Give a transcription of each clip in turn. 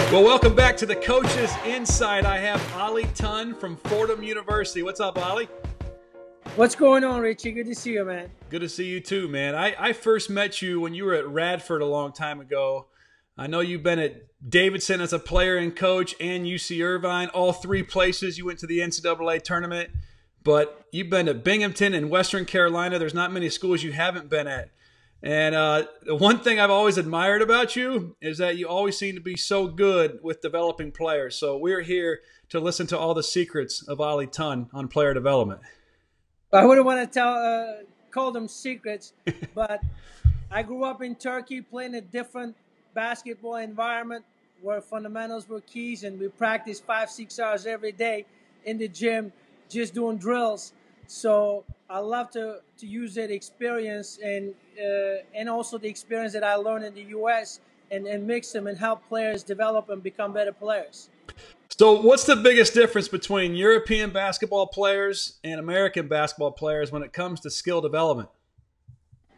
Well, welcome back to the Coaches Insight. I have Ollie Tunn from Fordham University. What's up, Ollie? What's going on, Richie? Good to see you, man. Good to see you too, man. I first met you when you were at Radford a long time ago. I know you've been at Davidson as a player and coach and UC Irvine, all three places. You went to the NCAA tournament, but you've been to Binghamton and Western Carolina. There's not many schools you haven't been at. And the one thing I've always admired about you is that you always seem to be so good with developing players. So we're here to listen to all the secrets of Ollie Tunn on player development. I wouldn't want to call them secrets, but I grew up in Turkey playing a different basketball environment where fundamentals were keys, and we practiced 5-6 hours every day in the gym just doing drills. So I love to use that experience and also the experience that I learned in the U.S. and mix them and help players develop and become better players. So what's the biggest difference between European basketball players and American basketball players when it comes to skill development?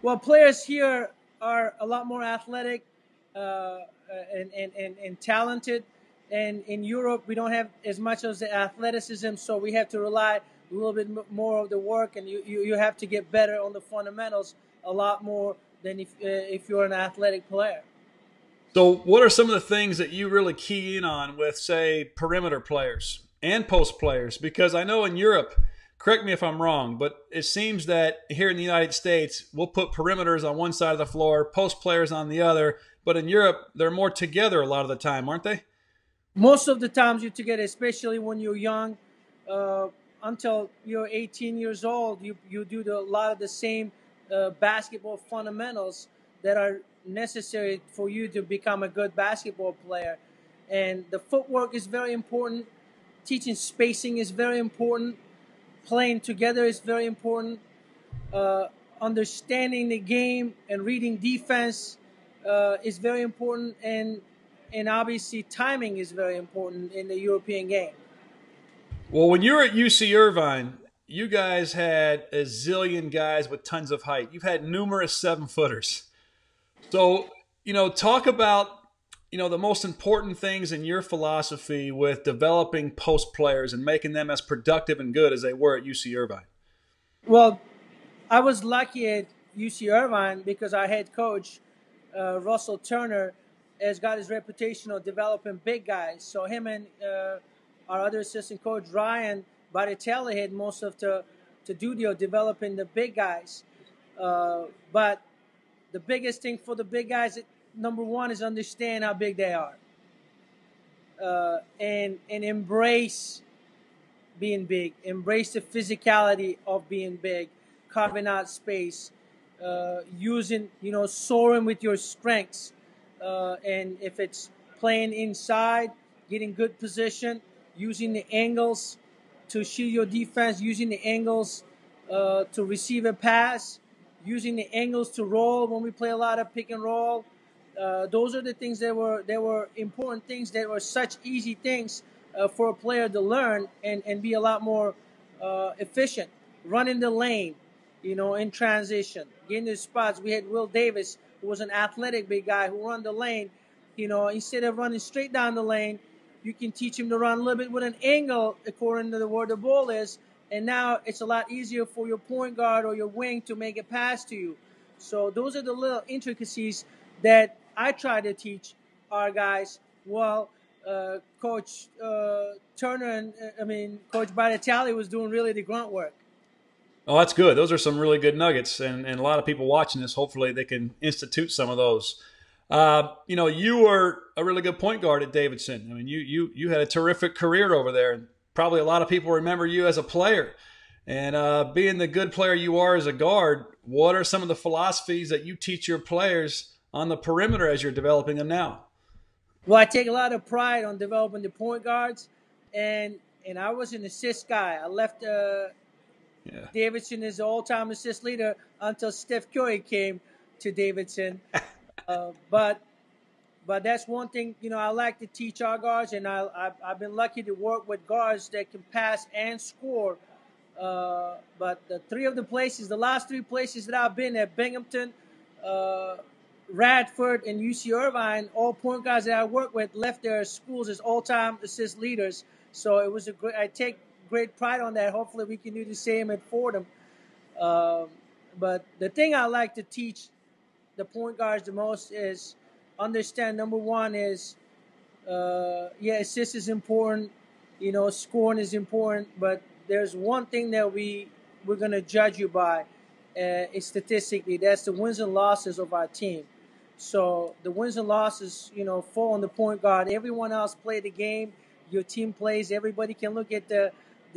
Well, players here are a lot more athletic and talented. And in Europe, we don't have as much of the athleticism, so we have to rely a little bit more of the work, and you have to get better on the fundamentals a lot more than if you're an athletic player. So what are some of the things that you really key in on with, say, perimeter players and post players? Because I know in Europe, correct me if I'm wrong, but it seems that here in the United States, we'll put perimeters on one side of the floor, post players on the other. But in Europe, they're more together a lot of the time, aren't they? Most of the times you're together, especially when you're young. Until you're 18 years old, you do a lot of the same basketball fundamentals that are necessary for you to become a good basketball player. And the footwork is very important. Teaching spacing is very important. Playing together is very important. Understanding the game and reading defense is very important. And obviously timing is very important in the European game. Well, when you were at UC Irvine, you guys had a zillion guys with tons of height. You've had numerous 7-footers. So, talk about, the most important things in your philosophy with developing post players and making them as productive and good as they were at UC Irvine. Well, I was lucky at UC Irvine because our head coach, Russell Turner, has got his reputation of developing big guys. So him and our other assistant coach, Ryan Baratelli, had most of the duty of developing the big guys. But the biggest thing for the big guys, number one, is understand how big they are. And embrace being big. Embrace the physicality of being big. Carving out space. Using, soaring with your strengths. And if it's playing inside, getting good position, using the angles to shield your defense, using the angles to receive a pass, using the angles to roll when we play a lot of pick and roll. Those are the things that were important things that were such easy things for a player to learn and be a lot more efficient. Running the lane, in transition, getting the spots. We had Will Davis, who was an athletic big guy who run the lane. Instead of running straight down the lane, you can teach him to run a little bit with an angle according to where the ball is. And now it's a lot easier for your point guard or your wing to make a pass to you. So those are the little intricacies that I try to teach our guys. Well, Coach Turner and Coach Baratelli was doing really the grunt work. Oh, that's good. Those are some really good nuggets. And a lot of people watching this, hopefully they can institute some of those. You were a really good point guard at Davidson. I mean, you had a terrific career over there, and probably a lot of people remember you as a player. And being the good player you are as a guard, what are some of the philosophies that you teach your players on the perimeter as you're developing them now? Well, I take a lot of pride on developing the point guards, and I was an assist guy. I left Davidson as the all-time assist leader until Steph Curry came to Davidson. But that's one thing, I like to teach our guards, and I've been lucky to work with guards that can pass and score. But the last three places that I've been at, Binghamton, Radford and UC Irvine, all point guards that I work with left their schools as all-time assist leaders. So it was a great. I take great pride on that. Hopefully, we can do the same at Fordham. Um, but the thing I like to teach the point guards the most is understand. Number one is, yeah, assist is important. Scoring is important. But there's one thing that we're gonna judge you by, is statistically. That's the wins and losses of our team. So the wins and losses, fall on the point guard. Everyone else play the game. Your team plays. Everybody can look at the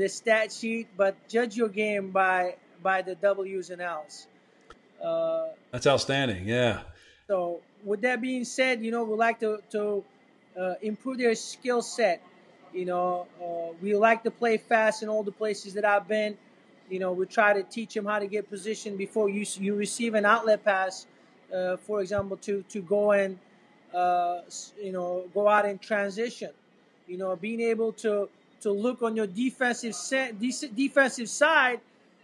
stat sheet, but judge your game by the W's and L's. That's outstanding. Yeah. So with that being said, we like to improve their skill set. We like to play fast in all the places that I've been. We try to teach them how to get positioned before you receive an outlet pass. For example, to go and go out in transition. Being able to look on your defensive side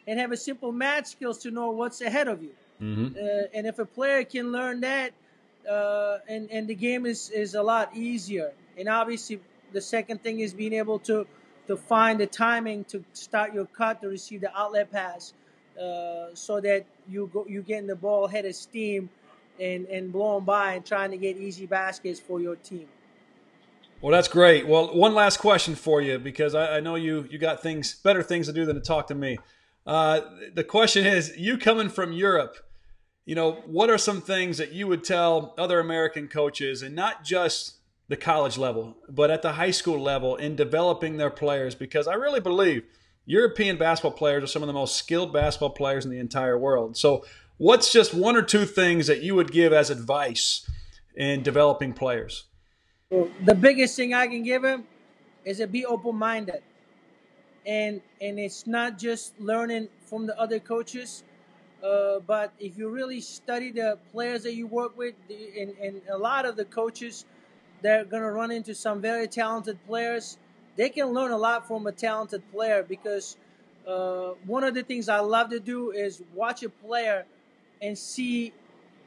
and have a simple math skills to know what's ahead of you. Mm-hmm. And if a player can learn that, and the game is a lot easier. And obviously, the second thing is being able to find the timing to start your cut to receive the outlet pass, so that you getting the ball ahead of steam and blowing by and trying to get easy baskets for your team. Well, that's great. Well, one last question for you, because I know you got better things to do than to talk to me. The question is, you coming from Europe, what are some things that you would tell other American coaches, and not just the college level, but at the high school level, in developing their players? Because I really believe European basketball players are some of the most skilled basketball players in the entire world. So what's just one or two things that you would give as advice in developing players? Well, the biggest thing I can give him is to be open-minded. And it's not just learning from the other coaches, but if you really study the players that you work with, and a lot of the coaches, they're going to run into some very talented players. They can learn a lot from a talented player, because one of the things I love to do is watch a player and see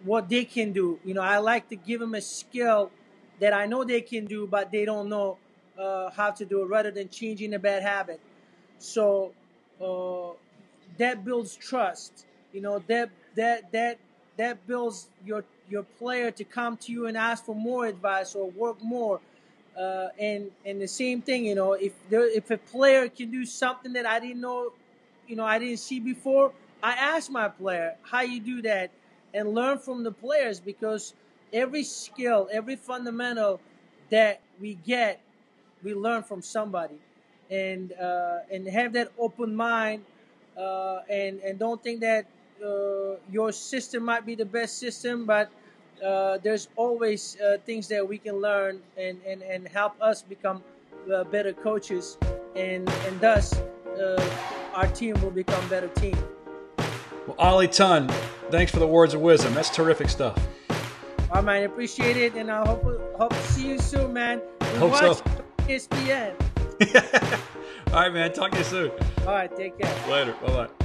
what they can do. I like to give them a skill that I know they can do, but they don't know how to do it, rather than changing a bad habit. So that builds trust. That builds your player to come to you and ask for more advice or work more. And the same thing, if a player can do something that I didn't know, I didn't see before, I ask my player how you do that, and learn from the players, because every skill, every fundamental that we get, we learn from somebody. And have that open mind, and don't think that your system might be the best system, but there's always things that we can learn and help us become better coaches, and thus our team will become a better team. Well, Ali Tun, thanks for the words of wisdom. That's terrific stuff. All right, man, appreciate it, and I hope to see you soon, man. Hope so. ESPN. All right, man. Talk to you soon. All right, take care. Later. Bye-bye.